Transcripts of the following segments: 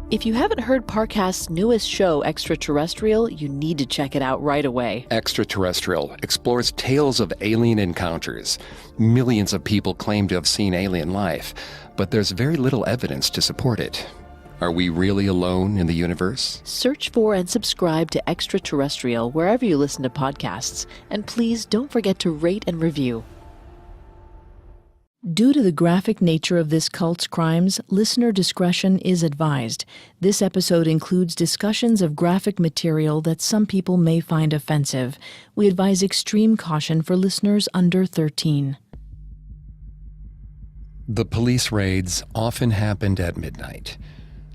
If you haven't heard Parcast's newest show, Extraterrestrial, you need to check it out right away. Extraterrestrial explores tales of alien encounters. Millions of people claim to have seen alien life, but there's very little evidence to support it. Are we really alone in the universe? Search for and subscribe to Extraterrestrial wherever you listen to podcasts. And please don't forget to rate and review. Due to the graphic nature of this cult's crimes, listener discretion is advised. This episode includes discussions of graphic material that some people may find offensive. We advise extreme caution for listeners under 13. The police raids often happened at midnight.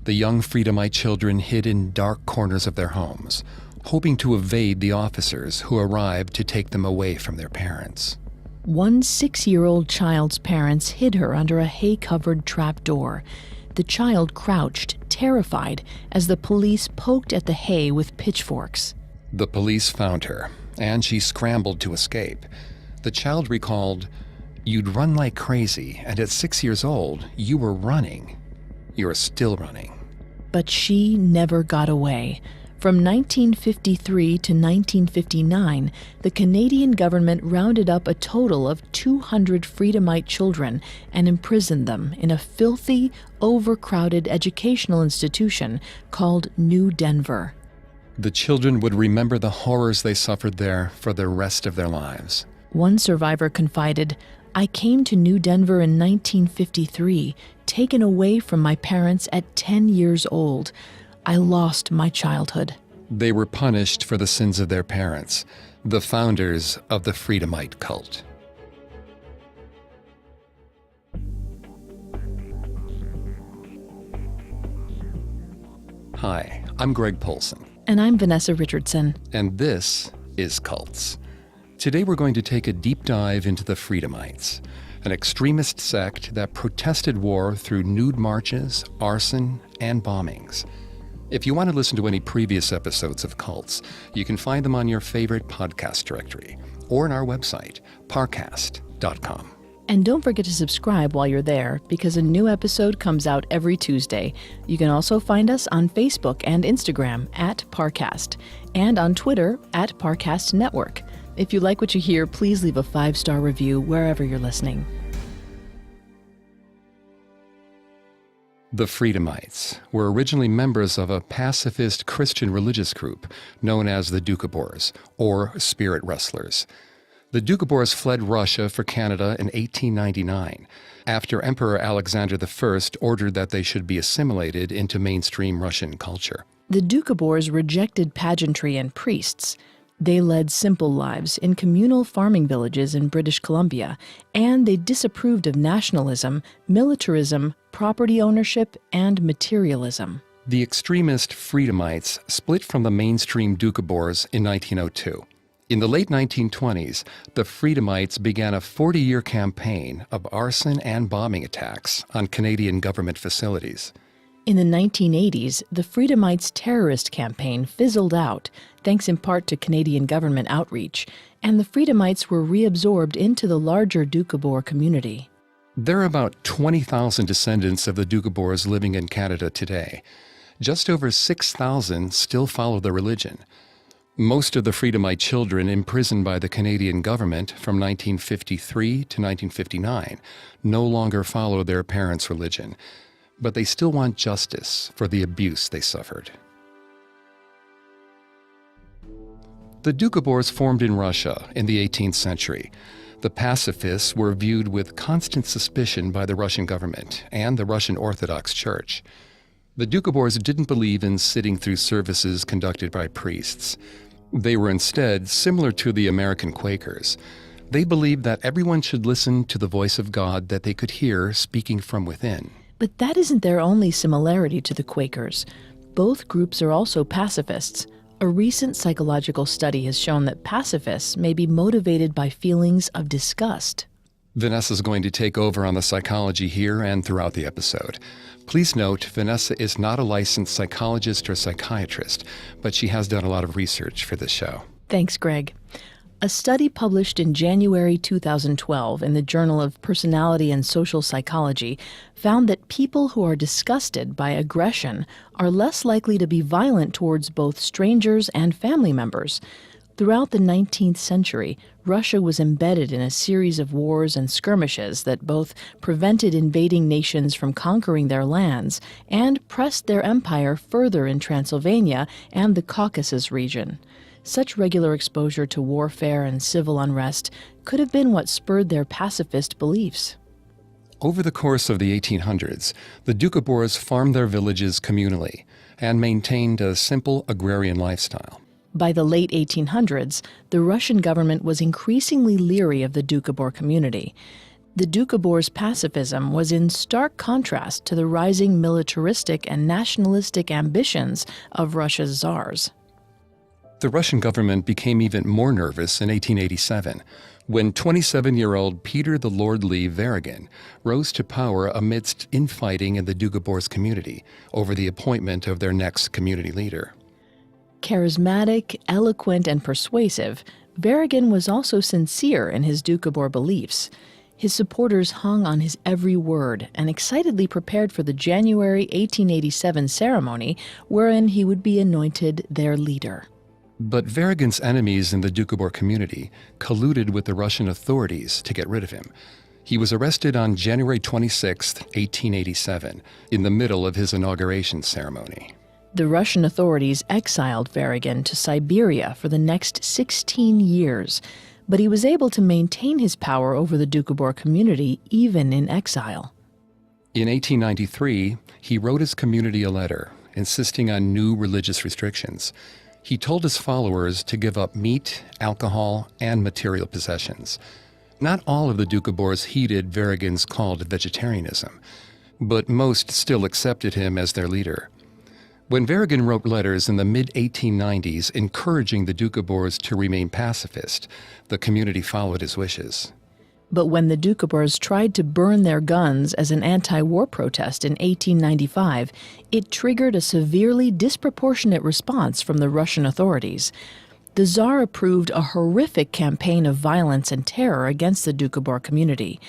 The young Freedomite children hid in dark corners of their homes, hoping to evade the officers who arrived to take them away from their parents. One 6-year-old child's parents hid her under a hay-covered trap door. The child crouched, terrified, as the police poked at the hay with pitchforks. The police found her, and she scrambled to escape. The child recalled, "You'd run like crazy, and at 6 years old, you were running. You're still running." But she never got away. From 1953 to 1959, the Canadian government rounded up a total of 200 Freedomite children and imprisoned them in a filthy, overcrowded educational institution called New Denver. The children would remember the horrors they suffered there for the rest of their lives. One survivor confided, "I came to New Denver in 1953, taken away from my parents at 10 years old. I lost my childhood." They were punished for the sins of their parents, the founders of the Freedomite cult. Hi, I'm Greg Polson. And I'm Vanessa Richardson. And this is Cults. Today we're going to take a deep dive into the Freedomites, an extremist sect that protested war through nude marches, arson, and bombings. If you want to listen to any previous episodes of Cults, you can find them on your favorite podcast directory or on our website, parcast.com. And don't forget to subscribe while you're there, because a new episode comes out every Tuesday. You can also find us on Facebook and Instagram at Parcast, and on Twitter at Parcast Network. If you like what you hear, please leave a 5-star review wherever you're listening. The Freedomites were originally members of a pacifist Christian religious group known as the Doukhobors, or Spirit Wrestlers. The Doukhobors fled Russia for Canada in 1899, after Emperor Alexander I ordered that they should be assimilated into mainstream Russian culture. The Doukhobors rejected pageantry and priests. They led simple lives in communal farming villages in British Columbia, and they disapproved of nationalism, militarism, property ownership, and materialism. The extremist Freedomites split from the mainstream Doukhobors in 1902. In the late 1920s, the Freedomites began a 40-year campaign of arson and bombing attacks on Canadian government facilities. In the 1980s, the Freedomites' terrorist campaign fizzled out, thanks in part to Canadian government outreach, and the Freedomites were reabsorbed into the larger Doukhobor community. There are about 20,000 descendants of the Doukhobors living in Canada today. Just over 6,000 still follow the religion. Most of the Freedomite children imprisoned by the Canadian government from 1953 to 1959 no longer follow their parents' religion, but they still want justice for the abuse they suffered. The Doukhobors formed in Russia in the 18th century. The pacifists were viewed with constant suspicion by the Russian government and the Russian Orthodox Church. The Doukhobors didn't believe in sitting through services conducted by priests. They were instead similar to the American Quakers. They believed that everyone should listen to the voice of God that they could hear speaking from within. But that isn't their only similarity to the Quakers. Both groups are also pacifists. A recent psychological study has shown that pacifists may be motivated by feelings of disgust. Vanessa is going to take over on the psychology here and throughout the episode. Please note, Vanessa is not a licensed psychologist or psychiatrist, but she has done a lot of research for this show. Thanks, Greg. A study published in January 2012 in the Journal of Personality and Social Psychology found that people who are disgusted by aggression are less likely to be violent towards both strangers and family members. Throughout the 19th century, Russia was embedded in a series of wars and skirmishes that both prevented invading nations from conquering their lands and pressed their empire further in Transylvania and the Caucasus region. Such regular exposure to warfare and civil unrest could have been what spurred their pacifist beliefs. Over the course of the 1800s, the Doukhobors farmed their villages communally and maintained a simple agrarian lifestyle. By the late 1800s, the Russian government was increasingly leery of the Doukhobor community. The Doukhobors' pacifism was in stark contrast to the rising militaristic and nationalistic ambitions of Russia's czars. The Russian government became even more nervous in 1887, when 27-year-old Peter the Lordly Verigin rose to power amidst infighting in the Doukhobors community over the appointment of their next community leader. Charismatic, eloquent, and persuasive, Verigin was also sincere in his Doukhobor beliefs. His supporters hung on his every word and excitedly prepared for the January 1887 ceremony wherein he would be anointed their leader. But Verigin's enemies in the Doukhobor community colluded with the Russian authorities to get rid of him. He was arrested on January 26, 1887, in the middle of his inauguration ceremony. The Russian authorities exiled Verigin to Siberia for the next 16 years, but he was able to maintain his power over the Doukhobor community even in exile. In 1893, he wrote his community a letter insisting on new religious restrictions. He told his followers to give up meat, alcohol, and material possessions. Not all of the Doukhobors heeded Verigin's call to vegetarianism, but most still accepted him as their leader. When Verigin wrote letters in the mid-1890s encouraging the Doukhobors to remain pacifist, the community followed his wishes. But when the Doukhobors tried to burn their guns as an anti-war protest in 1895, it triggered a severely disproportionate response from the Russian authorities. The Tsar approved a horrific campaign of violence and terror against the Doukhobor community.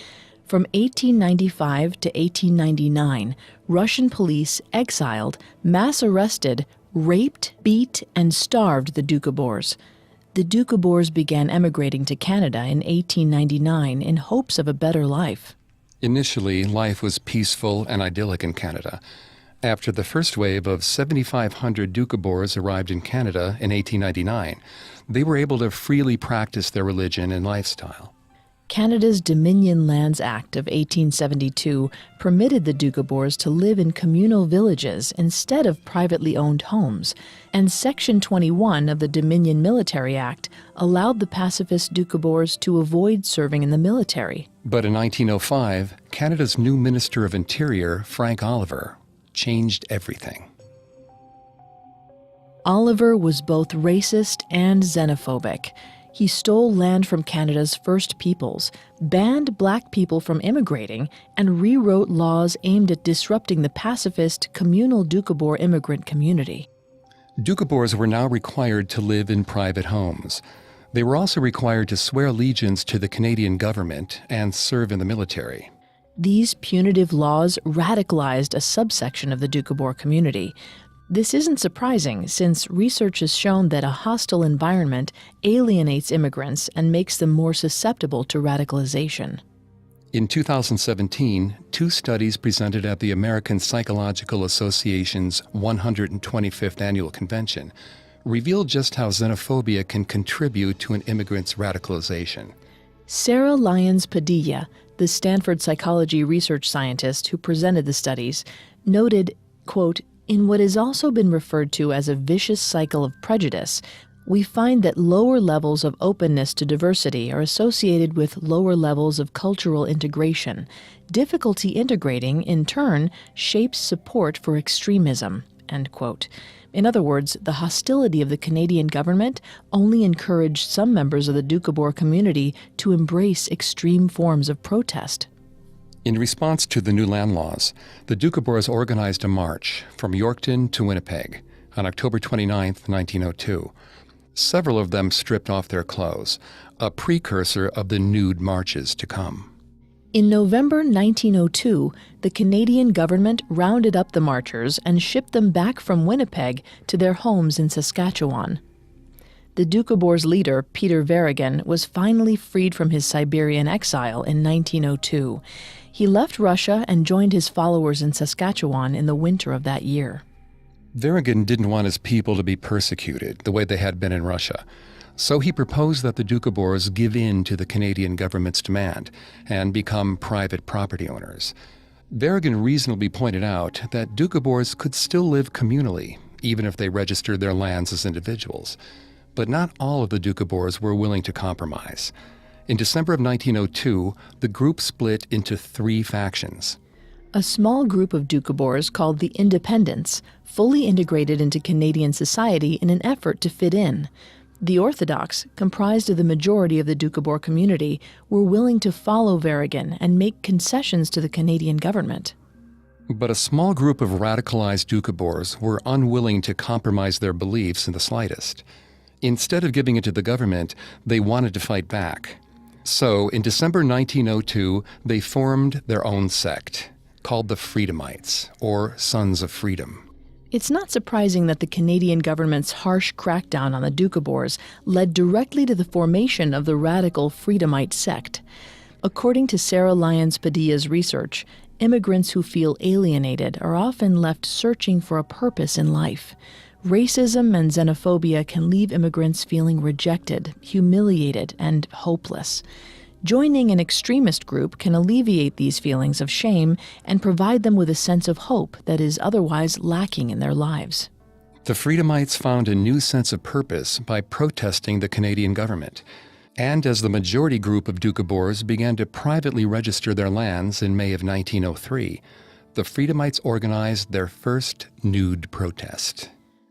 From 1895 to 1899, Russian police exiled, mass arrested, raped, beat, and starved the Doukhobors. The Doukhobors began emigrating to Canada in 1899 in hopes of a better life. Initially, life was peaceful and idyllic in Canada. After the first wave of 7,500 Doukhobors arrived in Canada in 1899, they were able to freely practice their religion and lifestyle. Canada's Dominion Lands Act of 1872 permitted the Doukhobors to live in communal villages instead of privately owned homes, and Section 21 of the Dominion Military Act allowed the pacifist Doukhobors to avoid serving in the military. But in 1905, Canada's new Minister of Interior, Frank Oliver, changed everything. Oliver was both racist and xenophobic. He stole land from Canada's First Peoples, banned black people from immigrating, and rewrote laws aimed at disrupting the pacifist communal Doukhobor immigrant community. Doukhobors were now required to live in private homes. They were also required to swear allegiance to the Canadian government and serve in the military. These punitive laws radicalized a subsection of the Doukhobor community. This isn't surprising, since research has shown that a hostile environment alienates immigrants and makes them more susceptible to radicalization. In 2017, two studies presented at the American Psychological Association's 125th Annual Convention revealed just how xenophobia can contribute to an immigrant's radicalization. Sarah Lyons Padilla, the Stanford psychology research scientist who presented the studies, noted, quote, "In what has also been referred to as a vicious cycle of prejudice, we find that lower levels of openness to diversity are associated with lower levels of cultural integration. Difficulty integrating, in turn, shapes support for extremism," end quote. In other words, the hostility of the Canadian government only encouraged some members of the Doukhobor community to embrace extreme forms of protest. In response to the new land laws, the Doukhobors organized a march from Yorkton to Winnipeg on October 29, 1902. Several of them stripped off their clothes, a precursor of the nude marches to come. In November 1902, the Canadian government rounded up the marchers and shipped them back from Winnipeg to their homes in Saskatchewan. The Doukhobors' leader, Peter Verigin, was finally freed from his Siberian exile in 1902. He left Russia and joined his followers in Saskatchewan in the winter of that year. Verigin didn't want his people to be persecuted the way they had been in Russia. So he proposed that the Doukhobors give in to the Canadian government's demand and become private property owners. Verigin reasonably pointed out that Doukhobors could still live communally, even if they registered their lands as individuals. But not all of the Doukhobors were willing to compromise. In December of 1902, the group split into 3 factions. A small group of Doukhobors called the Independents fully integrated into Canadian society in an effort to fit in. The Orthodox, comprised of the majority of the Doukhobor community, were willing to follow Verigin and make concessions to the Canadian government. But a small group of radicalized Doukhobors were unwilling to compromise their beliefs in the slightest. Instead of giving it to the government, they wanted to fight back. So, in December 1902, they formed their own sect, called the Freedomites, or Sons of Freedom. It's not surprising that the Canadian government's harsh crackdown on the Doukhobors led directly to the formation of the radical Freedomite sect. According to Sarah Lyons Padilla's research, immigrants who feel alienated are often left searching for a purpose in life. Racism and xenophobia can leave immigrants feeling rejected, humiliated, and hopeless. Joining an extremist group can alleviate these feelings of shame and provide them with a sense of hope that is otherwise lacking in their lives. The Freedomites found a new sense of purpose by protesting the Canadian government. And as the majority group of Doukhobors began to privately register their lands in May of 1903, the Freedomites organized their first nude protest.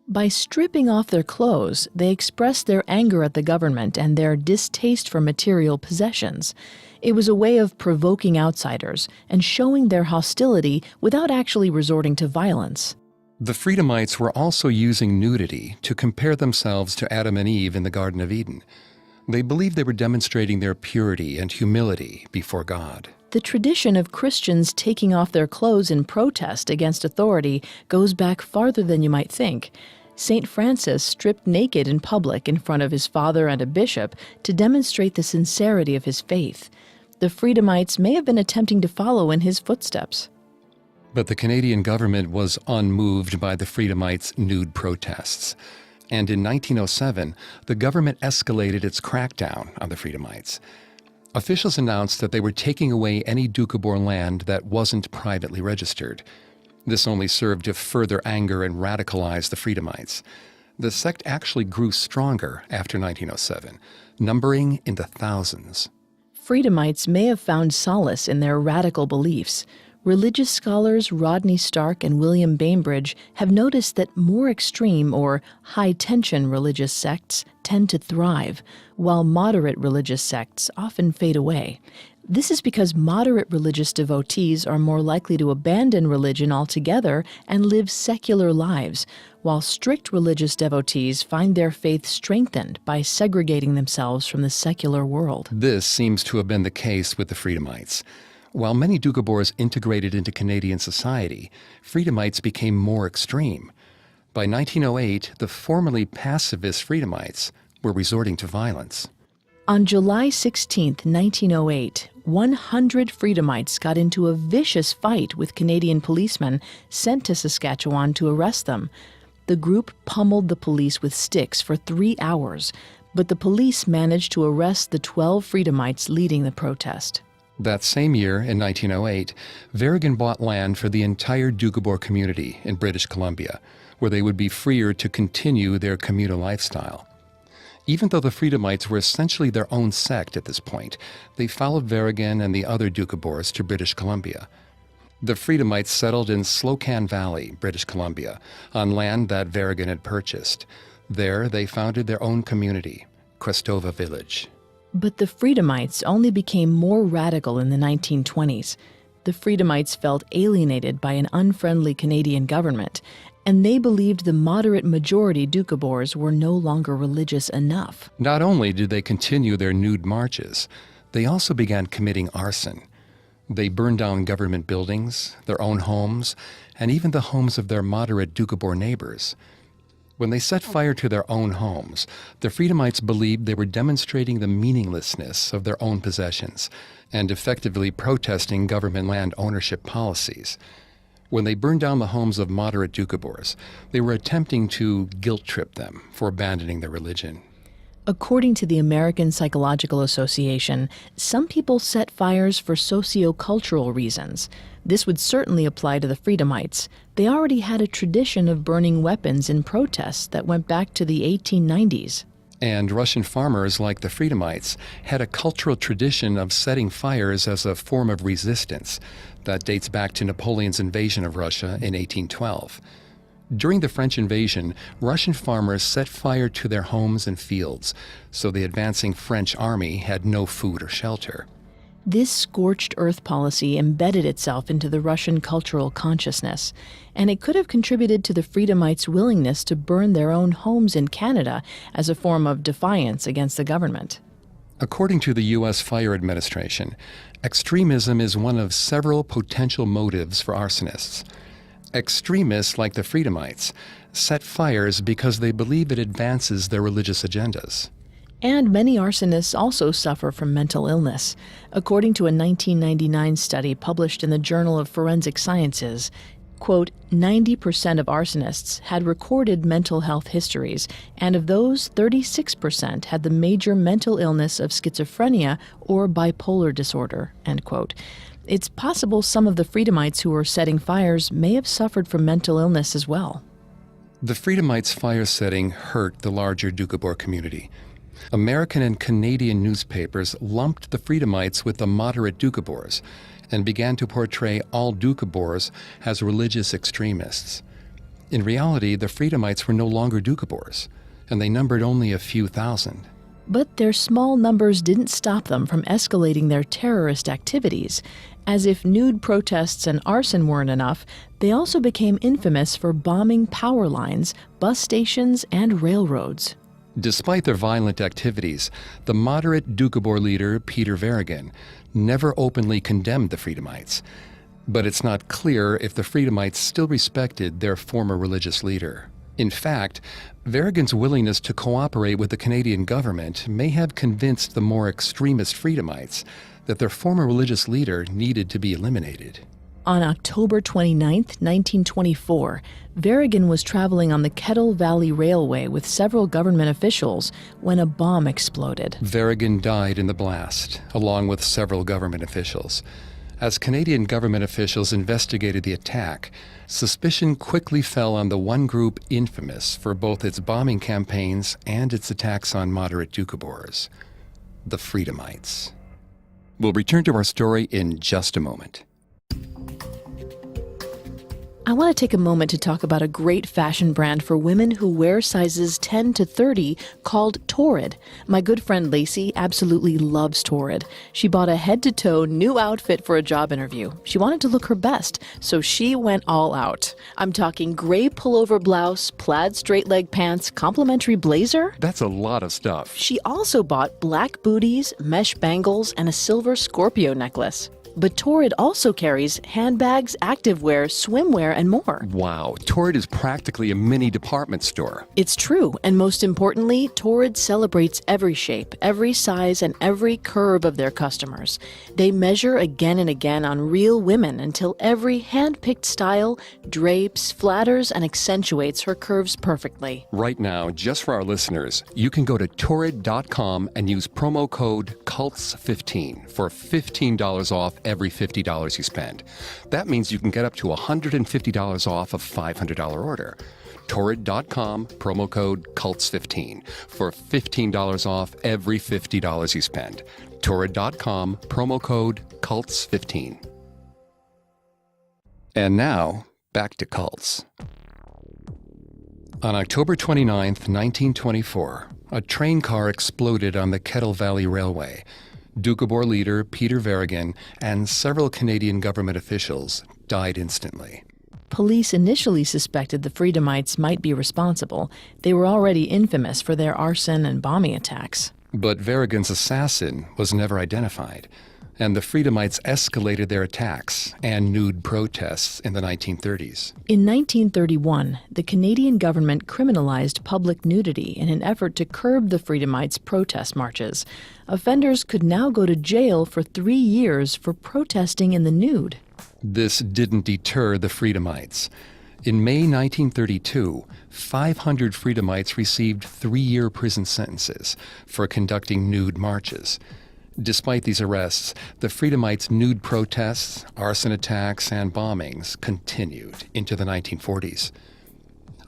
By stripping off their clothes, they expressed their anger at the government and their distaste for material possessions. It was a way of provoking outsiders and showing their hostility without actually resorting to violence. The Freedomites were also using nudity to compare themselves to Adam and Eve in the Garden of Eden. They believed they were demonstrating their purity and humility before God. The tradition of Christians taking off their clothes in protest against authority goes back farther than you might think. St. Francis stripped naked in public in front of his father and a bishop to demonstrate the sincerity of his faith. The Freedomites may have been attempting to follow in his footsteps. But the Canadian government was unmoved by the Freedomites' nude protests. And in 1907, the government escalated its crackdown on the Freedomites. Officials announced that they were taking away any Doukhobor land that wasn't privately registered. This only served to further anger and radicalize the Freedomites. The sect actually grew stronger after 1907, numbering in the thousands. Freedomites may have found solace in their radical beliefs. Religious scholars Rodney Stark and William Bainbridge have noticed that more extreme or high-tension religious sects tend to thrive, while moderate religious sects often fade away. This is because moderate religious devotees are more likely to abandon religion altogether and live secular lives, while strict religious devotees find their faith strengthened by segregating themselves from the secular world. This seems to have been the case with the Freedomites. While many Doukhobors integrated into Canadian society, Freedomites became more extreme. By 1908, the formerly pacifist Freedomites were resorting to violence. On July 16, 1908, 100 Freedomites got into a vicious fight with Canadian policemen sent to Saskatchewan to arrest them. The group pummeled the police with sticks for 3 hours, but the police managed to arrest the 12 Freedomites leading the protest. That same year, in 1908, Verigin bought land for the entire Doukhobor community in British Columbia, where they would be freer to continue their communal lifestyle. Even though the Freedomites were essentially their own sect at this point, they followed Verigin and the other Doukhobors to British Columbia. The Freedomites settled in Slocan Valley, British Columbia, on land that Verigin had purchased. There, they founded their own community, Crestova Village. But the Freedomites only became more radical in the 1920s. the Freedomites felt alienated by an unfriendly Canadian government, and they believed the moderate majority Doukhobors were no longer religious enough. Not only did they continue their nude marches, they also began committing arson. They burned down government buildings, their own homes, and even the homes of their moderate Doukhobor neighbors. When they set fire to their own homes, the Freedomites believed they were demonstrating the meaninglessness of their own possessions and effectively protesting government land ownership policies. When they burned down the homes of moderate Doukhobors, they were attempting to guilt trip them for abandoning their religion. According to the American Psychological Association, some people set fires for socio-cultural reasons. This would certainly apply to the Freedomites. They already had a tradition of burning weapons in protests that went back to the 1890s. And Russian farmers, like the Freedomites, had a cultural tradition of setting fires as a form of resistance that dates back to Napoleon's invasion of Russia in 1812. During the French invasion, Russian farmers set fire to their homes and fields, so the advancing French army had no food or shelter. This scorched earth policy embedded itself into the Russian cultural consciousness, and it could have contributed to the Freedomites' willingness to burn their own homes in Canada as a form of defiance against the government. According to the U.S. Fire Administration, extremism is one of several potential motives for arsonists. Extremists, like the Freedomites, set fires because they believe it advances their religious agendas. And many arsonists also suffer from mental illness. According to a 1999 study published in the Journal of Forensic Sciences, quote, 90% of arsonists had recorded mental health histories, and of those, 36% had the major mental illness of schizophrenia or bipolar disorder, end quote. It's possible some of the Freedomites who were setting fires may have suffered from mental illness as well. The Freedomites' fire setting hurt the larger Doukhobor community. American and Canadian newspapers lumped the Freedomites with the moderate Doukhobors and began to portray all Doukhobors as religious extremists. In reality, the Freedomites were no longer Doukhobors, and they numbered only a few thousand. But their small numbers didn't stop them from escalating their terrorist activities. As if nude protests and arson weren't enough, they also became infamous for bombing power lines, bus stations, and railroads. Despite their violent activities, the moderate Doukhobor leader, Peter Verigin, never openly condemned the Freedomites. But it's not clear if the Freedomites still respected their former religious leader. In fact, Verigin's willingness to cooperate with the Canadian government may have convinced the more extremist Freedomites that their former religious leader needed to be eliminated. On October 29, 1924, Verigin was traveling on the Kettle Valley Railway with several government officials when a bomb exploded. Verigin died in the blast, along with several government officials. As Canadian government officials investigated the attack, suspicion quickly fell on the one group infamous for both its bombing campaigns and its attacks on moderate Doukhobors, the Freedomites. We'll return to our story in just a moment. I want to take a moment to talk about a great fashion brand for women who wear sizes 10 to 30 called Torrid. My good friend Lacey absolutely loves Torrid. She bought a head-to-toe new outfit for a job interview. She wanted to look her best, so she went all out. I'm talking gray pullover blouse, plaid straight-leg pants, complimentary blazer. That's a lot of stuff. She also bought black booties, mesh bangles, and a silver Scorpio necklace. But Torrid also carries handbags, activewear, swimwear, and more. Wow, Torrid is practically a mini department store. It's true, and most importantly, Torrid celebrates every shape, every size, and every curve of their customers. They measure again and again on real women until every hand-picked style drapes, flatters, and accentuates her curves perfectly. Right now, just for our listeners, you can go to Torrid.com and use promo code CULTS15 for $15 off every $50 you spend. That means you can get up to $150 off a $500 order. Torrid.com, promo code CULTS15 for $15 off every $50 you spend. Torrid.com, promo code CULTS15. And now, back to cults. On October 29, 1924, a train car exploded on the Kettle Valley Railway. Doukhobor leader Peter Verigin and several Canadian government officials died instantly. Police initially suspected the Freedomites might be responsible. They were already infamous for their arson and bombing attacks. But Verigin's assassin was never identified, and the Freedomites escalated their attacks and nude protests in the 1930s. In 1931, the Canadian government criminalized public nudity in an effort to curb the Freedomites' protest marches. Offenders could now go to jail for 3 years for protesting in the nude. This didn't deter the Freedomites. In May 1932, 500 Freedomites received 3-year prison sentences for conducting nude marches. Despite these arrests, the Freedomites' nude protests, arson attacks, and bombings continued into the 1940s.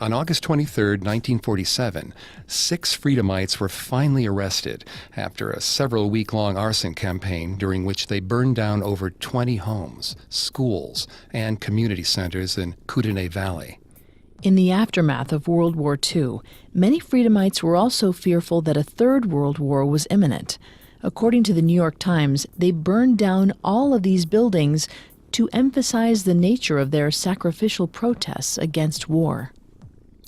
On August 23, 1947, 6 Freedomites were finally arrested after a several-week-long arson campaign during which they burned down over 20 homes, schools, and community centers in Kootenay Valley. In the aftermath of World War II, many Freedomites were also fearful that a Third World War was imminent. According to the New York Times, they burned down all of these buildings to emphasize the nature of their sacrificial protests against war.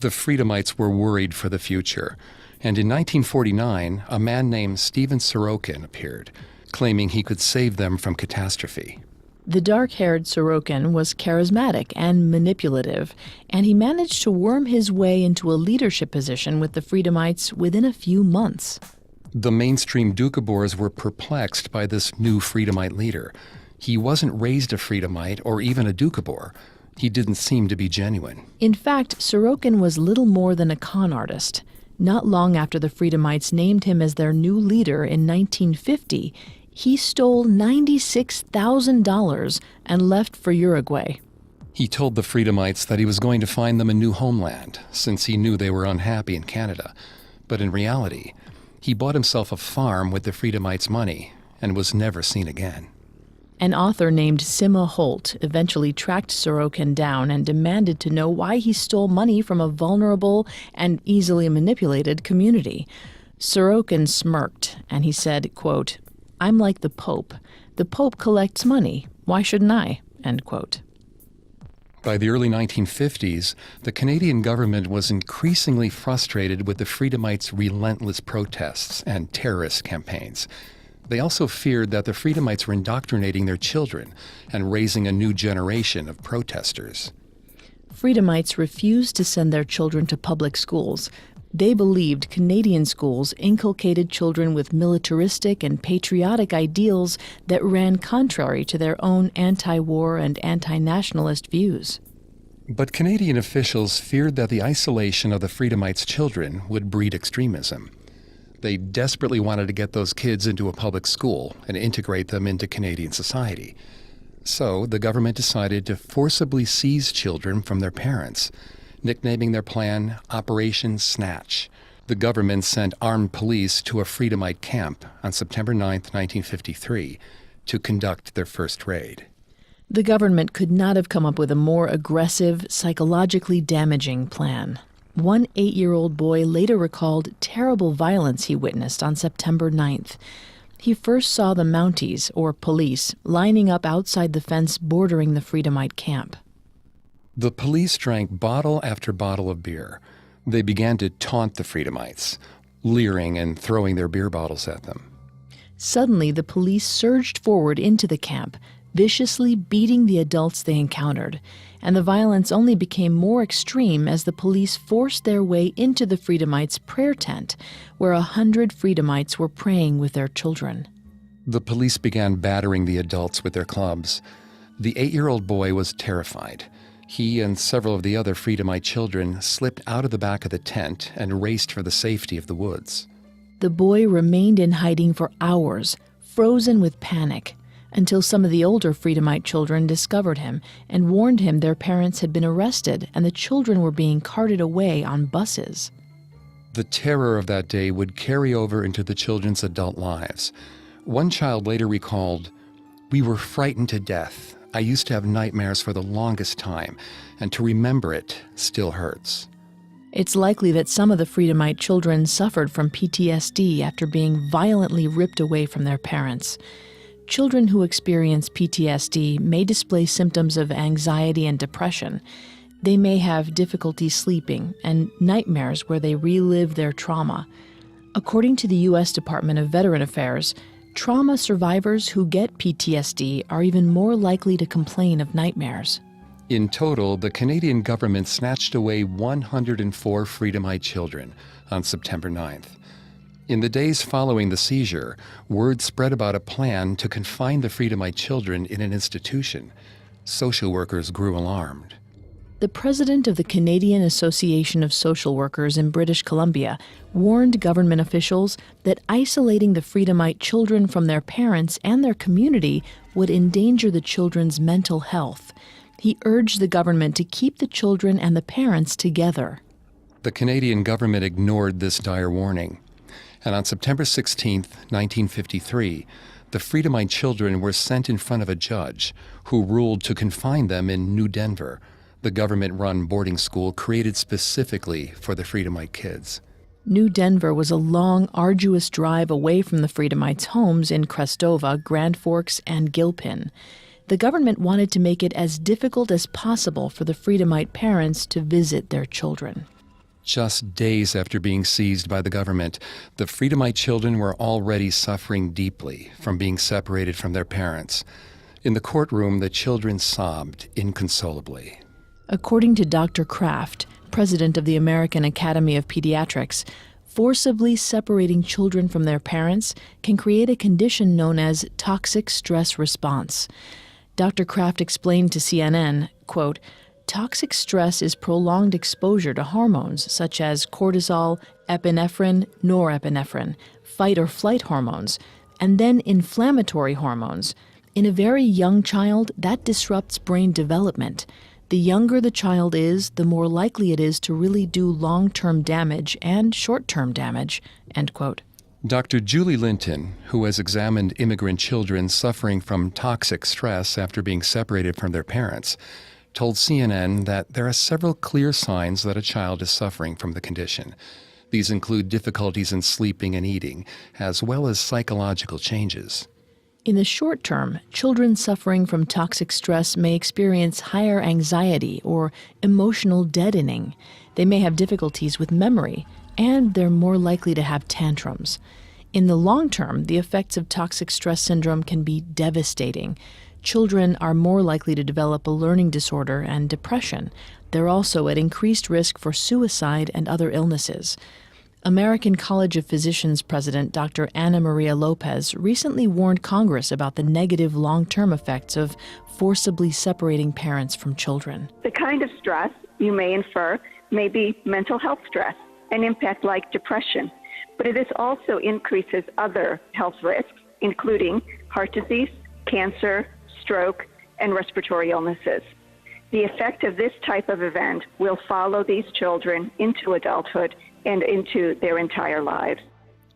The Freedomites were worried for the future, and in 1949, a man named Stephen Sorokin appeared, claiming he could save them from catastrophe. The dark-haired Sorokin was charismatic and manipulative, and he managed to worm his way into a leadership position with the Freedomites within a few months. The mainstream Doukhobors were perplexed by this new Freedomite leader. He wasn't raised a Freedomite or even a Doukhobor. He didn't seem to be genuine. In fact, Sorokin was little more than a con artist. Not long after the Freedomites named him as their new leader in 1950, he stole $96,000 and left for Uruguay. He told the Freedomites that he was going to find them a new homeland, since he knew they were unhappy in Canada. But in reality, he bought himself a farm with the Freedomites' money and was never seen again. An author named Sima Holt eventually tracked Sorokin down and demanded to know why he stole money from a vulnerable and easily manipulated community. Sorokin smirked, and he said, quote, "I'm like the Pope. The Pope collects money. Why shouldn't I?" End quote. By the early 1950s, the Canadian government was increasingly frustrated with the Freedomites' relentless protests and terrorist campaigns. They also feared that the Freedomites were indoctrinating their children and raising a new generation of protesters. Freedomites refused to send their children to public schools. They believed Canadian schools inculcated children with militaristic and patriotic ideals that ran contrary to their own anti-war and anti-nationalist views. But Canadian officials feared that the isolation of the Freedomites' children would breed extremism. They desperately wanted to get those kids into a public school and integrate them into Canadian society. So the government decided to forcibly seize children from their parents, nicknaming their plan Operation Snatch. The government sent armed police to a Freedomite camp on September 9, 1953, to conduct their first raid. The government could not have come up with a more aggressive, psychologically damaging plan. One 8-year-old boy later recalled terrible violence he witnessed on September 9th. He first saw the Mounties, or police, lining up outside the fence bordering the Freedomite camp. The police drank bottle after bottle of beer. They began to taunt the Freedomites, leering and throwing their beer bottles at them. Suddenly, the police surged forward into the camp, viciously beating the adults they encountered, and the violence only became more extreme as the police forced their way into the Freedomites' prayer tent, where 100 Freedomites were praying with their children. The police began battering the adults with their clubs. The 8-year-old boy was terrified. He and several of the other Freedomite children slipped out of the back of the tent and raced for the safety of the woods. The boy remained in hiding for hours, frozen with panic, until some of the older Freedomite children discovered him and warned him their parents had been arrested and the children were being carted away on buses. The terror of that day would carry over into the children's adult lives. One child later recalled, "We were frightened to death. I used to have nightmares for the longest time, and to remember it still hurts." It's likely that some of the Freedomite children suffered from PTSD after being violently ripped away from their parents. Children who experience PTSD may display symptoms of anxiety and depression. They may have difficulty sleeping and nightmares where they relive their trauma. According to the U.S. Department of Veteran Affairs, trauma survivors who get PTSD are even more likely to complain of nightmares. In total, the Canadian government snatched away 104 Freedomite children on September 9th. In the days following the seizure, word spread about a plan to confine the Freedomite children in an institution. Social workers grew alarmed. The president of the Canadian Association of Social Workers in British Columbia warned government officials that isolating the Freedomite children from their parents and their community would endanger the children's mental health. He urged the government to keep the children and the parents together. The Canadian government ignored this dire warning. And on September 16, 1953, the Freedomite children were sent in front of a judge who ruled to confine them in New Denver, the government-run boarding school created specifically for the Freedomite kids. New Denver was a long, arduous drive away from the Freedomites' homes in Crestova, Grand Forks, and Gilpin. The government wanted to make it as difficult as possible for the Freedomite parents to visit their children. Just days after being seized by the government, the Freedomite children were already suffering deeply from being separated from their parents. In the courtroom, the children sobbed inconsolably. According to Dr. Kraft, president of the American Academy of Pediatrics, forcibly separating children from their parents can create a condition known as toxic stress response. Dr. Kraft explained to CNN, quote, "Toxic stress is prolonged exposure to hormones such as cortisol, epinephrine, norepinephrine, fight or flight hormones, and then inflammatory hormones. In a very young child, that disrupts brain development. The younger the child is, the more likely it is to really do long-term damage and short-term damage," end quote. Dr. Julie Linton, who has examined immigrant children suffering from toxic stress after being separated from their parents, told CNN that there are several clear signs that a child is suffering from the condition. These include difficulties in sleeping and eating, as well as psychological changes. In the short term, children suffering from toxic stress may experience higher anxiety or emotional deadening. They may have difficulties with memory, and they're more likely to have tantrums. In the long term, the effects of toxic stress syndrome can be devastating. Children are more likely to develop a learning disorder and depression. They're also at increased risk for suicide and other illnesses. American College of Physicians President Dr. Ana Maria Lopez recently warned Congress about the negative long-term effects of forcibly separating parents from children. The kind of stress you may infer may be mental health stress, an impact like depression, but this also increases other health risks, including heart disease, cancer, stroke, and respiratory illnesses. The effect of this type of event will follow these children into adulthood and into their entire lives.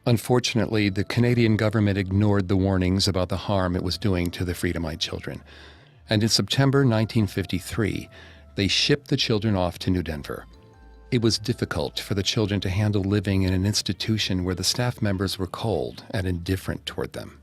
Unfortunately, the Canadian government ignored the warnings about the harm it was doing to the Freedomite children. And in September 1953, they shipped the children off to New Denver. It was difficult for the children to handle living in an institution where the staff members were cold and indifferent toward them.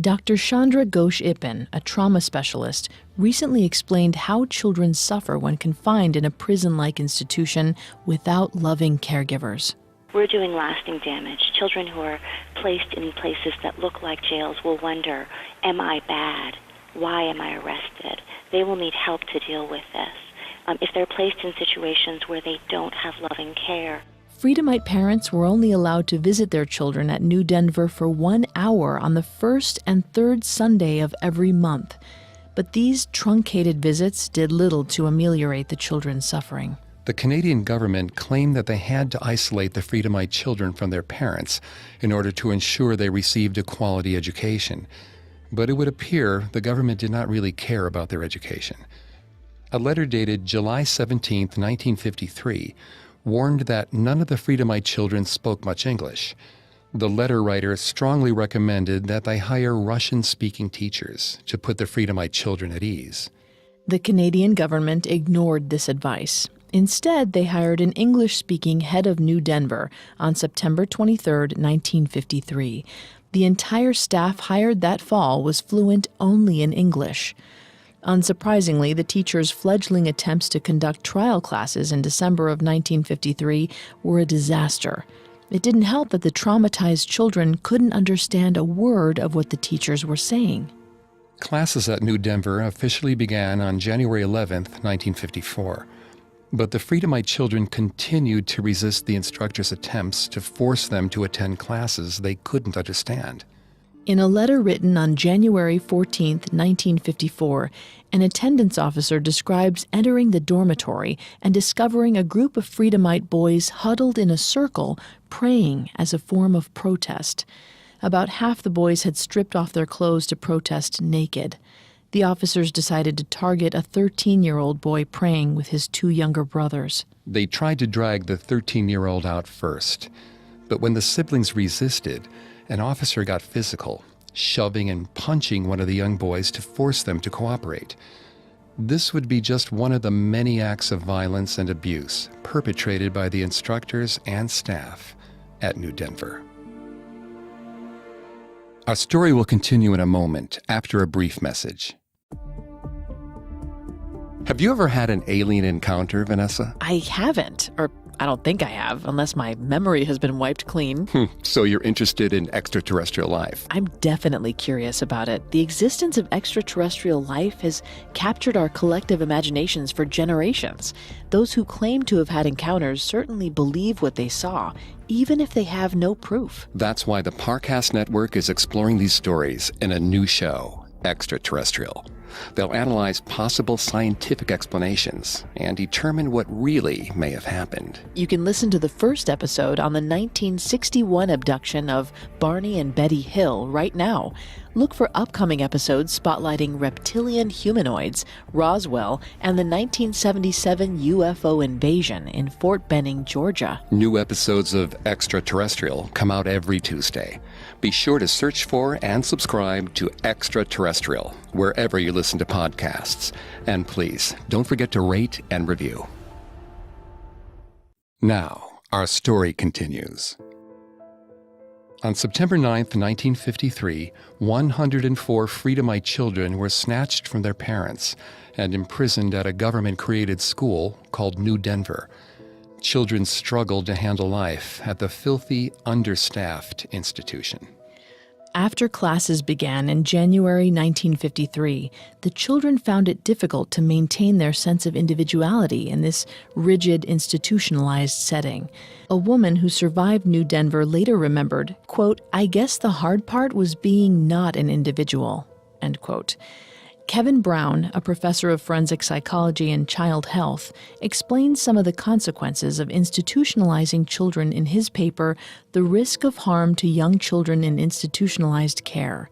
Dr. Chandra Ghosh-Ippen, a trauma specialist, recently explained how children suffer when confined in a prison-like institution without loving caregivers. We're doing lasting damage. Children who are placed in places that look like jails will wonder, am I bad? Why am I arrested? They will need help to deal with this. If they're placed in situations where they don't have loving care. Freedomite parents were only allowed to visit their children at New Denver for 1 hour on the first and third Sunday of every month. But these truncated visits did little to ameliorate the children's suffering. The Canadian government claimed that they had to isolate the Freedomite children from their parents in order to ensure they received a quality education. But it would appear the government did not really care about their education. A letter dated July 17, 1953, warned that none of the Freedomite children spoke much English. The letter writer strongly recommended that they hire Russian-speaking teachers to put the Freedomite children at ease. The Canadian government ignored this advice. Instead, they hired an English-speaking head of New Denver on September 23, 1953. The entire staff hired that fall was fluent only in English. Unsurprisingly, the teacher's fledgling attempts to conduct trial classes in December of 1953 were a disaster. It didn't help that the traumatized children couldn't understand a word of what the teachers were saying. Classes at New Denver officially began on January 11, 1954. But the Freedomite children continued to resist the instructors' attempts to force them to attend classes they couldn't understand. In a letter written on January 14, 1954, an attendance officer describes entering the dormitory and discovering a group of Freedomite boys huddled in a circle, praying as a form of protest. About half the boys had stripped off their clothes to protest naked. The officers decided to target a 13-year-old boy praying with his two younger brothers. They tried to drag the 13-year-old out first. But when the siblings resisted, an officer got physical, shoving and punching one of the young boys to force them to cooperate. This would be just one of the many acts of violence and abuse perpetrated by the instructors and staff at New Denver. Our story will continue in a moment after a brief message. Have you ever had an alien encounter, Vanessa? I haven't, or I don't think I have, unless my memory has been wiped clean. So you're interested in extraterrestrial life? I'm definitely curious about it. The existence of extraterrestrial life has captured our collective imaginations for generations. Those who claim to have had encounters certainly believe what they saw, even if they have no proof. That's why the Parcast Network is exploring these stories in a new show, Extraterrestrial. They'll analyze possible scientific explanations and determine what really may have happened. You can listen to the first episode on the 1961 abduction of Barney and Betty Hill right now. Look for upcoming episodes spotlighting reptilian humanoids, Roswell, and the 1977 UFO invasion in Fort Benning, Georgia. New episodes of Extraterrestrial come out every Tuesday. Be sure to search for and subscribe to Extraterrestrial wherever you listen to podcasts. And please, don't forget to rate and review. Now, our story continues. On September 9, 1953, 104 Freedomite children were snatched from their parents and imprisoned at a government-created school called New Denver. Children struggled to handle life at the filthy, understaffed institution. After classes began in January 1953, the children found it difficult to maintain their sense of individuality in this rigid, institutionalized setting. A woman who survived New Denver later remembered, quote, "I guess the hard part was being not an individual," end quote. Kevin Brown, a professor of forensic psychology and child health, explains some of the consequences of institutionalizing children in his paper, The Risk of Harm to Young Children in Institutionalized Care.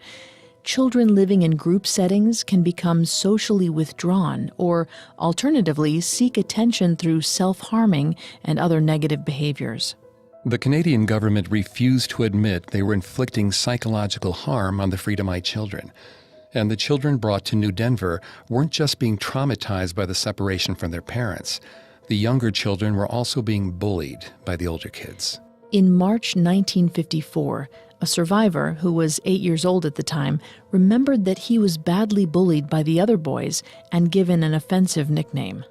Children living in group settings can become socially withdrawn or, alternatively, seek attention through self-harming and other negative behaviors. The Canadian government refused to admit they were inflicting psychological harm on the Freedomite children. And the children brought to New Denver weren't just being traumatized by the separation from their parents. The younger children were also being bullied by the older kids. In March 1954, a survivor, who was 8 years old at the time, remembered that he was badly bullied by the other boys and given an offensive nickname.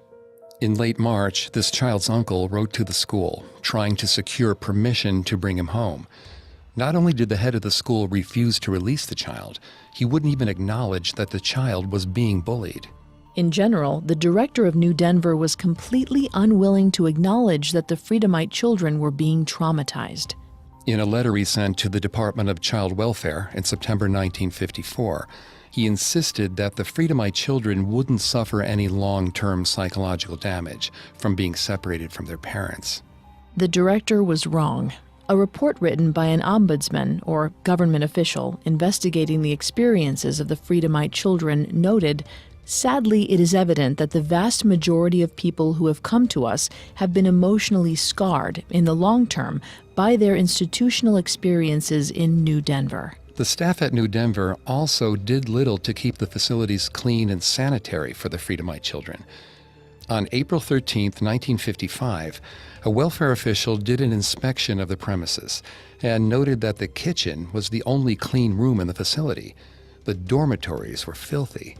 In late March, this child's uncle wrote to the school, trying to secure permission to bring him home. Not only did the head of the school refuse to release the child, he wouldn't even acknowledge that the child was being bullied. In general, the director of New Denver was completely unwilling to acknowledge that the Freedomite children were being traumatized. In a letter he sent to the Department of Child Welfare in September 1954, he insisted that the Freedomite children wouldn't suffer any long-term psychological damage from being separated from their parents. The director was wrong. A report written by an ombudsman, or government official, investigating the experiences of the Freedomite children noted, "Sadly, it is evident that the vast majority of people who have come to us have been emotionally scarred, in the long term, by their institutional experiences in New Denver." The staff at New Denver also did little to keep the facilities clean and sanitary for the Freedomite children. On April 13, 1955, a welfare official did an inspection of the premises and noted that the kitchen was the only clean room in the facility. The dormitories were filthy.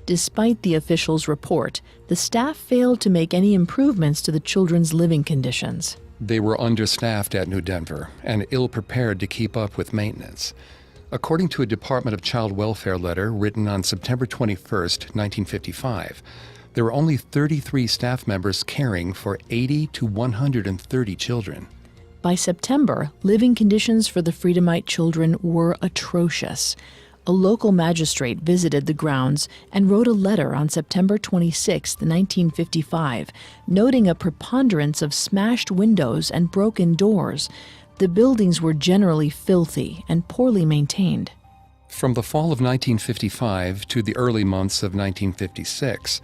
Despite the official's report, the staff failed to make any improvements to the children's living conditions. They were understaffed at New Denver and ill-prepared to keep up with maintenance. According to a Department of Child Welfare letter written on September 21, 1955, there were only 33 staff members caring for 80 to 130 children. By September, living conditions for the Freedomite children were atrocious. A local magistrate visited the grounds and wrote a letter on September 26, 1955, noting a preponderance of smashed windows and broken doors. The buildings were generally filthy and poorly maintained. From the fall of 1955 to the early months of 1956,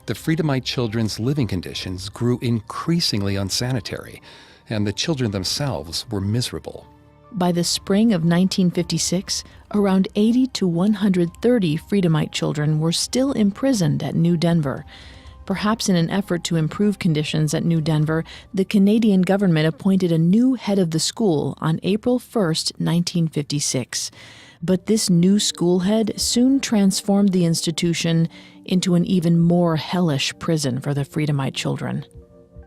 the Freedomite children's living conditions grew increasingly unsanitary, and the children themselves were miserable. By the spring of 1956, around 80 to 130 Freedomite children were still imprisoned at New Denver. Perhaps in an effort to improve conditions at New Denver, the Canadian government appointed a new head of the school on April 1, 1956. But this new school head soon transformed the institution into an even more hellish prison for the Freedomite children.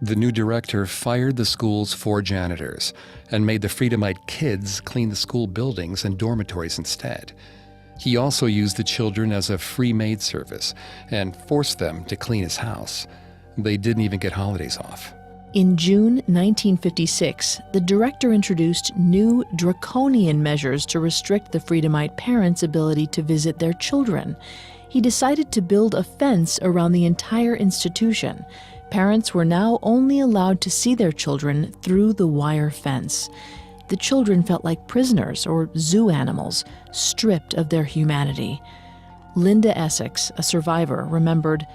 The new director fired the school's 4 janitors and made the Freedomite kids clean the school buildings and dormitories instead. He also used the children as a free maid service and forced them to clean his house. They didn't even get holidays off. In June 1956, the director introduced new draconian measures to restrict the Freedomite parents' ability to visit their children. He decided to build a fence around the entire institution. Parents were now only allowed to see their children through the wire fence. The children felt like prisoners or zoo animals, stripped of their humanity. Linda Essex, a survivor, remembered,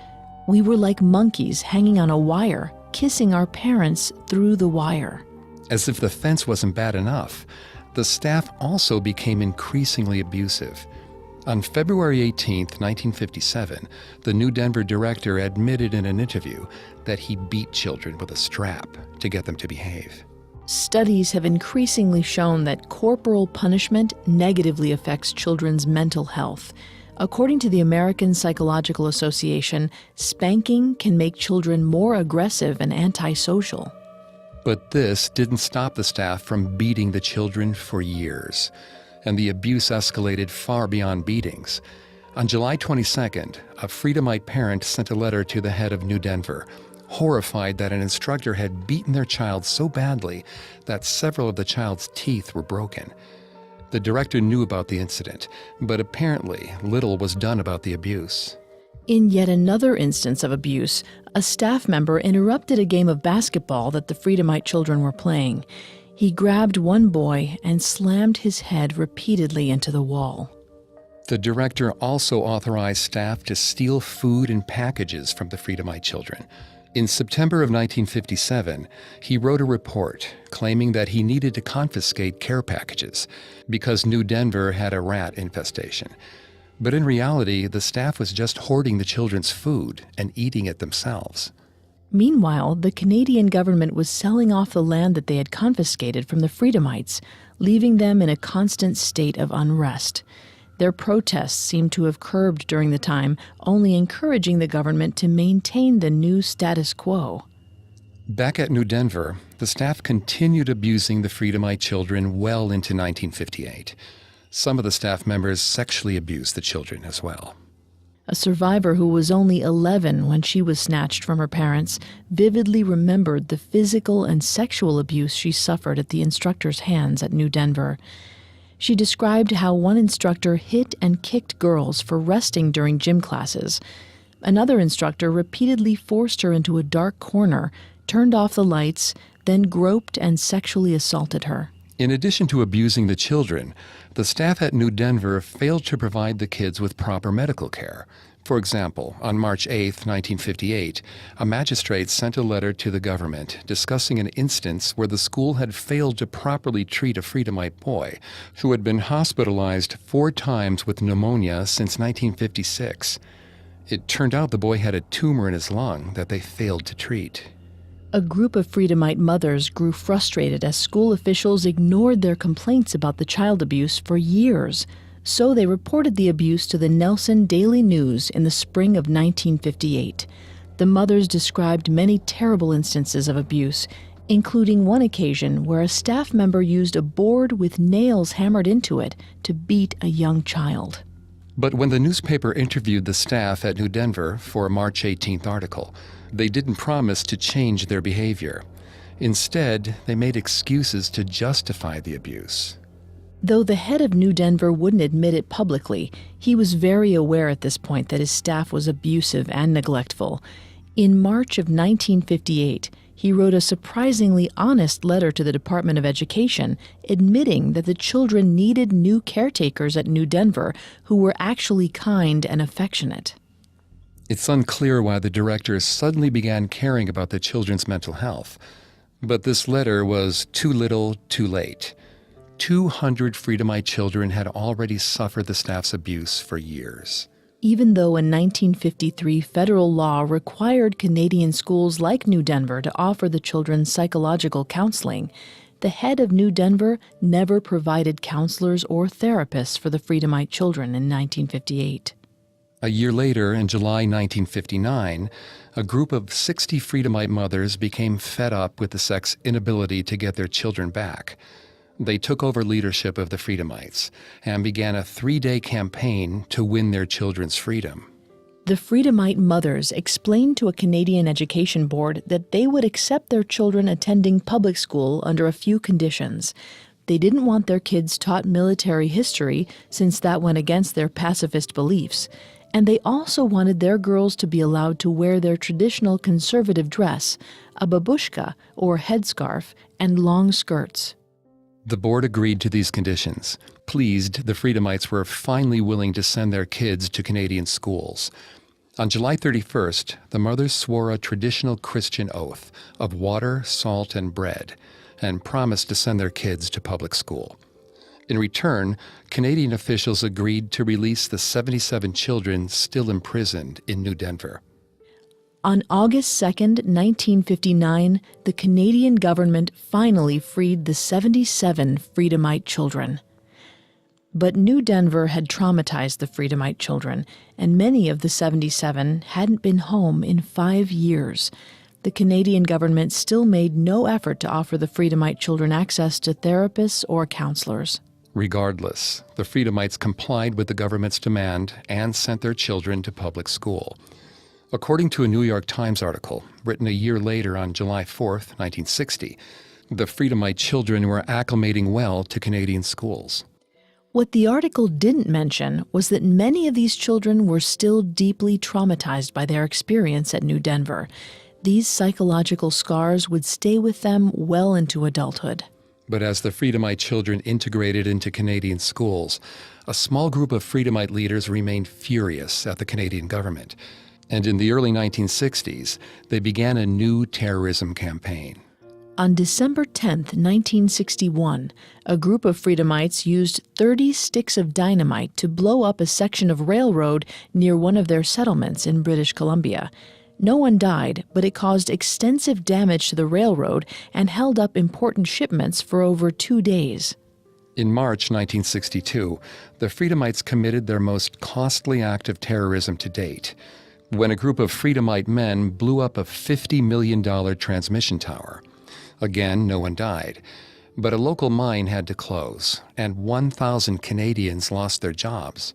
"We were like monkeys hanging on a wire, kissing our parents through the wire." As if the fence wasn't bad enough, the staff also became increasingly abusive. On February 18, 1957, the New Denver director admitted in an interview that he beat children with a strap to get them to behave. Studies have increasingly shown that corporal punishment negatively affects children's mental health. According to the American Psychological Association, spanking can make children more aggressive and antisocial. But this didn't stop the staff from beating the children for years, and the abuse escalated far beyond beatings. On July 22nd, a Freedomite parent sent a letter to the head of New Denver, horrified that an instructor had beaten their child so badly that several of the child's teeth were broken. The director knew about the incident, but apparently little was done about the abuse. In yet another instance of abuse, a staff member interrupted a game of basketball that the Freedomite children were playing. He grabbed one boy and slammed his head repeatedly into the wall. The director also authorized staff to steal food and packages from the Freedomite children. In September of 1957, he wrote a report claiming that he needed to confiscate care packages because New Denver had a rat infestation. But in reality, the staff was just hoarding the children's food and eating it themselves. Meanwhile, the Canadian government was selling off the land that they had confiscated from the Freedomites, leaving them in a constant state of unrest. Their protests seemed to have curbed during the time, only encouraging the government to maintain the new status quo. Back at New Denver, the staff continued abusing the Freedomite children well into 1958. Some of the staff members sexually abused the children as well. A survivor who was only 11 when she was snatched from her parents vividly remembered the physical and sexual abuse she suffered at the instructor's hands at New Denver. She described how one instructor hit and kicked girls for resting during gym classes. Another instructor repeatedly forced her into a dark corner, turned off the lights, then groped and sexually assaulted her. In addition to abusing the children, the staff at New Denver failed to provide the kids with proper medical care. For example, on March 8, 1958, a magistrate sent a letter to the government discussing an instance where the school had failed to properly treat a Freedomite boy who had been hospitalized 4 times with pneumonia since 1956. It turned out the boy had a tumor in his lung that they failed to treat. A group of Freedomite mothers grew frustrated as school officials ignored their complaints about the child abuse for years. So they reported the abuse to the Nelson Daily News in the spring of 1958. The mothers described many terrible instances of abuse, including one occasion where a staff member used a board with nails hammered into it to beat a young child. But when the newspaper interviewed the staff at New Denver for a March 18th article, they didn't promise to change their behavior. Instead, they made excuses to justify the abuse. Though the head of New Denver wouldn't admit it publicly, he was very aware at this point that his staff was abusive and neglectful. In March of 1958, he wrote a surprisingly honest letter to the Department of Education, admitting that the children needed new caretakers at New Denver who were actually kind and affectionate. It's unclear why the directors suddenly began caring about the children's mental health. But this letter was too little, too late. 200 Freedomite children had already suffered the staff's abuse for years. Even though a 1953 federal law required Canadian schools like New Denver to offer the children psychological counseling, the head of New Denver never provided counselors or therapists for the Freedomite children in 1958. A year later, in July 1959, a group of 60 Freedomite mothers became fed up with the sect's inability to get their children back. They took over leadership of the Freedomites and began a 3-day campaign to win their children's freedom. The Freedomite mothers explained to a Canadian education board that they would accept their children attending public school under a few conditions. They didn't want their kids taught military history, since that went against their pacifist beliefs. And they also wanted their girls to be allowed to wear their traditional conservative dress, a babushka, or headscarf, and long skirts. The board agreed to these conditions. Pleased, the Freedomites were finally willing to send their kids to Canadian schools. On July 31st, the mothers swore a traditional Christian oath of water, salt, and bread, and promised to send their kids to public school. In return, Canadian officials agreed to release the 77 children still imprisoned in New Denver. On August 2, 1959, the Canadian government finally freed the 77 Freedomite children. But New Denver had traumatized the Freedomite children, and many of the 77 hadn't been home in 5 years. The Canadian government still made no effort to offer the Freedomite children access to therapists or counselors. Regardless, the Freedomites complied with the government's demand and sent their children to public school. According to a New York Times article written a year later on July 4, 1960, the Freedomite children were acclimating well to Canadian schools. What the article didn't mention was that many of these children were still deeply traumatized by their experience at New Denver. These psychological scars would stay with them well into adulthood. But as the Freedomite children integrated into Canadian schools, a small group of Freedomite leaders remained furious at the Canadian government. And in the early 1960s, they began a new terrorism campaign. On December 10, 1961, a group of Freedomites used 30 sticks of dynamite to blow up a section of railroad near one of their settlements in British Columbia. No one died, but it caused extensive damage to the railroad and held up important shipments for over 2 days. In March 1962, the Freedomites committed their most costly act of terrorism to date, when a group of Freedomite men blew up a $50 million transmission tower. Again, no one died, but a local mine had to close, and 1,000 Canadians lost their jobs.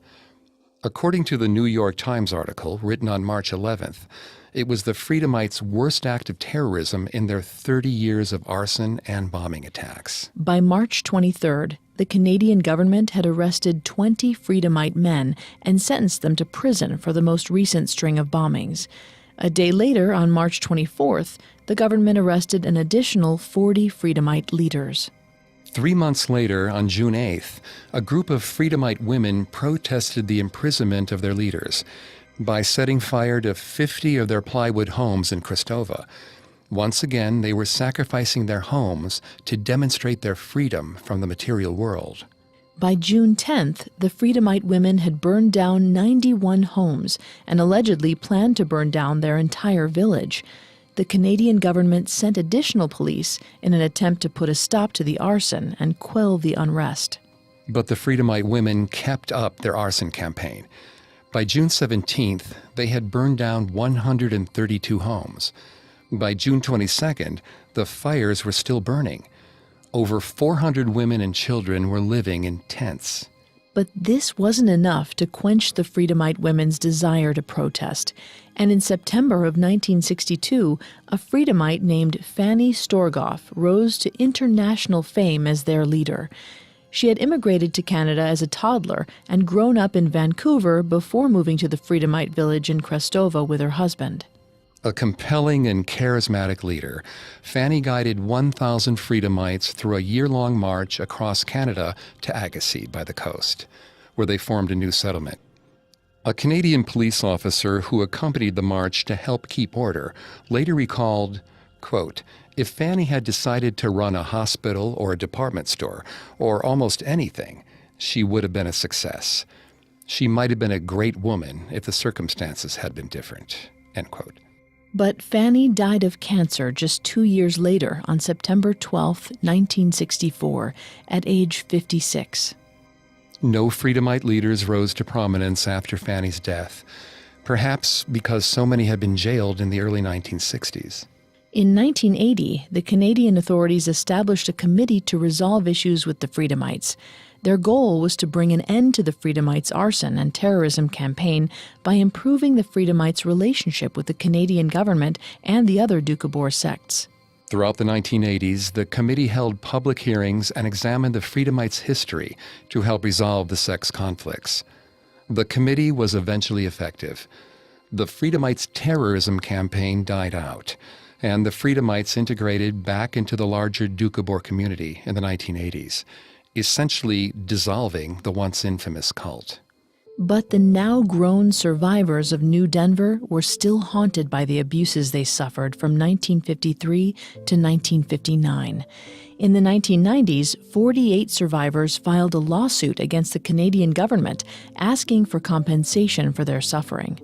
According to the New York Times article written on March 11th, it was the Freedomites' worst act of terrorism in their 30 years of arson and bombing attacks. By March 23rd, the Canadian government had arrested 20 Freedomite men and sentenced them to prison for the most recent string of bombings. A day later, on March 24th, the government arrested an additional 40 Freedomite leaders. 3 months later, on June 8th, a group of Freedomite women protested the imprisonment of their leaders by setting fire to 50 of their plywood homes in Cristova. Once again, they were sacrificing their homes to demonstrate their freedom from the material world. By June 10th, the Freedomite women had burned down 91 homes and allegedly planned to burn down their entire village. The Canadian government sent additional police in an attempt to put a stop to the arson and quell the unrest. But the Freedomite women kept up their arson campaign. By June 17th, they had burned down 132 homes. By June 22nd, the fires were still burning. Over 400 women and children were living in tents. But this wasn't enough to quench the Freedomite women's desire to protest. And in September of 1962, a Freedomite named Fanny Storgoff rose to international fame as their leader. She had immigrated to Canada as a toddler and grown up in Vancouver before moving to the Freedomite village in Crestova with her husband. A compelling and charismatic leader, Fanny guided 1,000 Freedomites through a year-long march across Canada to Agassiz by the coast, where they formed a new settlement. A Canadian police officer who accompanied the march to help keep order later recalled, quote, "If Fanny had decided to run a hospital or a department store, or almost anything, she would have been a success. She might have been a great woman if the circumstances had been different," end quote. But Fanny died of cancer just 2 years later on September 12, 1964, at age 56. No Freedomite leaders rose to prominence after Fanny's death, perhaps because so many had been jailed in the early 1960s. In 1980, the Canadian authorities established a committee to resolve issues with the Freedomites. Their goal was to bring an end to the Freedomites' arson and terrorism campaign by improving the Freedomites' relationship with the Canadian government and the other Doukhobor sects. Throughout the 1980s, the committee held public hearings and examined the Freedomites' history to help resolve the sect's conflicts. The committee was eventually effective. The Freedomites' terrorism campaign died out, and the Freedomites integrated back into the larger Doukhobor community in the 1980s, essentially dissolving the once infamous cult. But the now-grown survivors of New Denver were still haunted by the abuses they suffered from 1953 to 1959. In the 1990s, 48 survivors filed a lawsuit against the Canadian government asking for compensation for their suffering.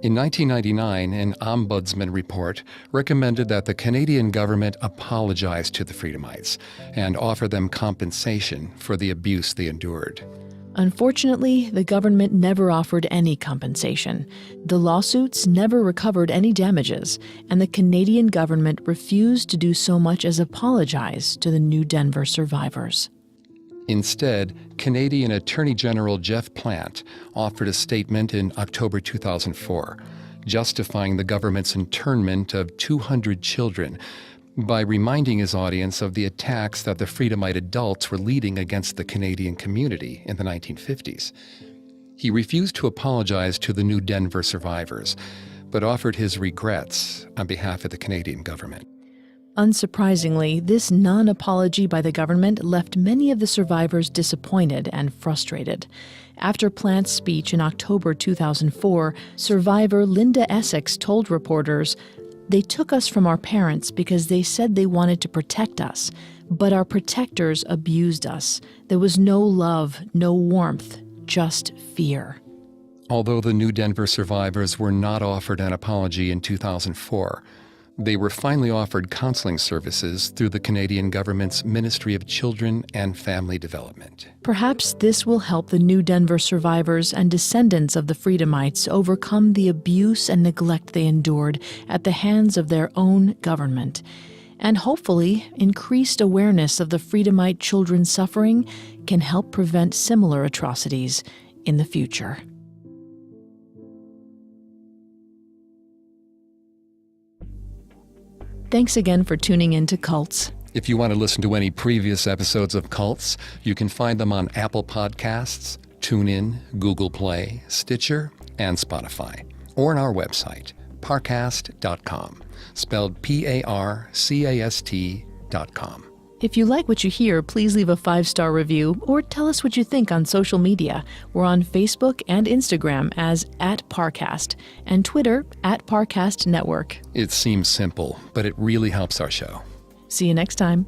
In 1999, an ombudsman report recommended that the Canadian government apologize to the Freedomites and offer them compensation for the abuse they endured. Unfortunately, the government never offered any compensation. The lawsuits never recovered any damages, and the Canadian government refused to do so much as apologize to the New Denver survivors. Instead, Canadian Attorney General Jeff Plant offered a statement in October 2004, justifying the government's internment of 200 children by reminding his audience of the attacks that the Freedomite adults were leading against the Canadian community in the 1950s. He refused to apologize to the New Denver survivors, but offered his regrets on behalf of the Canadian government. Unsurprisingly, this non-apology by the government left many of the survivors disappointed and frustrated. After Plant's speech in October 2004, survivor Linda Essex told reporters, "They took us from our parents because they said they wanted to protect us, but our protectors abused us. There was no love, no warmth, just fear." Although the New Denver survivors were not offered an apology in 2004, they were finally offered counseling services through the Canadian government's Ministry of Children and Family Development. Perhaps this will help the New Denver survivors and descendants of the Freedomites overcome the abuse and neglect they endured at the hands of their own government. And hopefully, increased awareness of the Freedomite children's suffering can help prevent similar atrocities in the future. Thanks again for tuning in to Cults. If you want to listen to any previous episodes of Cults, you can find them on Apple Podcasts, TuneIn, Google Play, Stitcher, and Spotify, or on our website, parcast.com, spelled Parcast.com. If you like what you hear, please leave a 5-star review or tell us what you think on social media. We're on Facebook and Instagram as @Parcast and Twitter @Parcast Network. It seems simple, but it really helps our show. See you next time.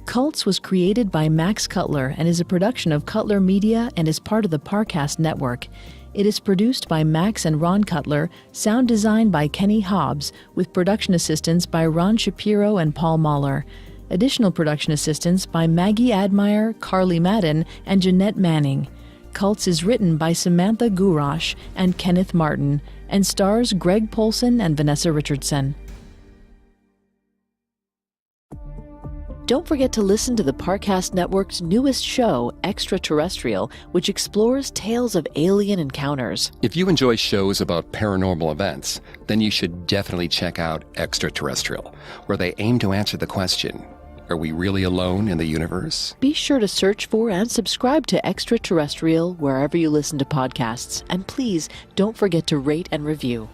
Cults was created by Max Cutler and is a production of Cutler Media and is part of the Parcast Network. It is produced by Max and Ron Cutler, sound design by Kenny Hobbs, with production assistance by Ron Shapiro and Paul Mahler. Additional production assistance by Maggie Admire, Carly Madden, and Jeanette Manning. Cults is written by Samantha Gurash and Kenneth Martin, and stars Greg Polson and Vanessa Richardson. Don't forget to listen to the Parcast Network's newest show, Extraterrestrial, which explores tales of alien encounters. If you enjoy shows about paranormal events, then you should definitely check out Extraterrestrial, where they aim to answer the question, are we really alone in the universe? Be sure to search for and subscribe to Extraterrestrial wherever you listen to podcasts. And please don't forget to rate and review.